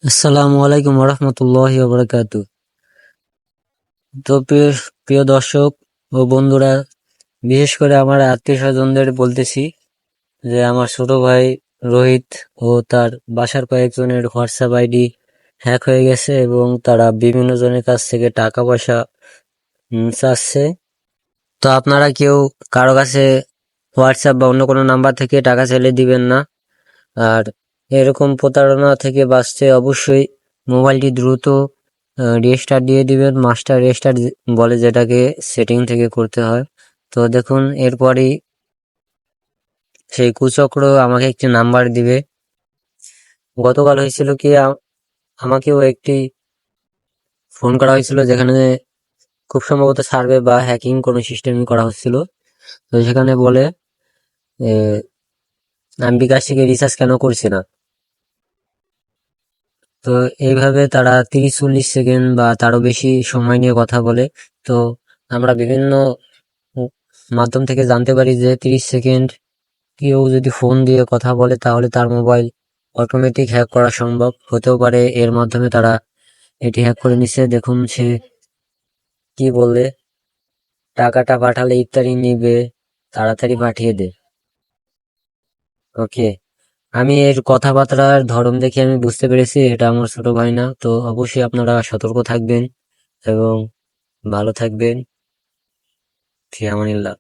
আসসালামু আলাইকুম রহমতুল্লাহি ওয়া বারাকাতু। তো প্রিয় দর্শক ও বন্ধুরা, বিশেষ করে আমার আত্মীয় স্বজনদের বলতেছি যে আমার ছোট ভাই রোহিত ও তার বাসার কয়েকজনের হোয়াটসঅ্যাপ আইডি হ্যাক হয়ে গেছে এবং তারা বিভিন্ন জনের কাছ থেকে টাকা পয়সা চাচ্ছে। তো আপনারা কেউ কারো কাছে হোয়াটসঅ্যাপ বা অন্য কোনো নাম্বার থেকে টাকা চাইলে দিবেন না। আর এরকম প্রতারণা থেকে বাঁচতে অবশ্যই মোবাইলটি দ্রুত রিস্টার্ট দিয়ে দিবেন। মাস্টার রিস্টার্ট বলে, যেটাকে সেটিং থেকে করতে হয়। তো দেখুন, এরপরই সেই কুচক্র আমাকে একটি নাম্বার দিবে। গতকাল হয়েছিল কি, আমাকেও একটি ফোন করা হয়েছিল, যেখানে খুব সম্ভবত সার্ভে বা হ্যাকিং কোনো সিস্টেম করা হচ্ছিল। তো সেখানে বলে আমি বিকাশ থেকে রিচার্জ কেন করছি না। তো এইভাবে তারা 30-40 সেকেন্ড বা তারও বেশি সময় নিয়ে কথা বলে। তো আমরা বিভিন্ন মাধ্যম থেকে জানতে পারি যে 30 সেকেন্ড কেউ যদি ফোন দিয়ে কথা বলে তাহলে তার মোবাইল অটোমেটিক হ্যাক করা সম্ভব হতেও পারে। এর মাধ্যমে তারা এটি হ্যাক করে নিছে। দেখুন সে কি বলে, টাকাটা পাঠালে ইফতারি নিবে, তাড়াতাড়ি পাঠিয়ে দে। ওকে, আমি এর কথাবার্তার ধরন দেখে আমি বুঝতে পেরেছি এটা আমার ছোট ভাই না। তো অবশ্যই আপনারা সতর্ক থাকবেন এবং ভালো থাকবেন। ফি আমানিল্লাহ।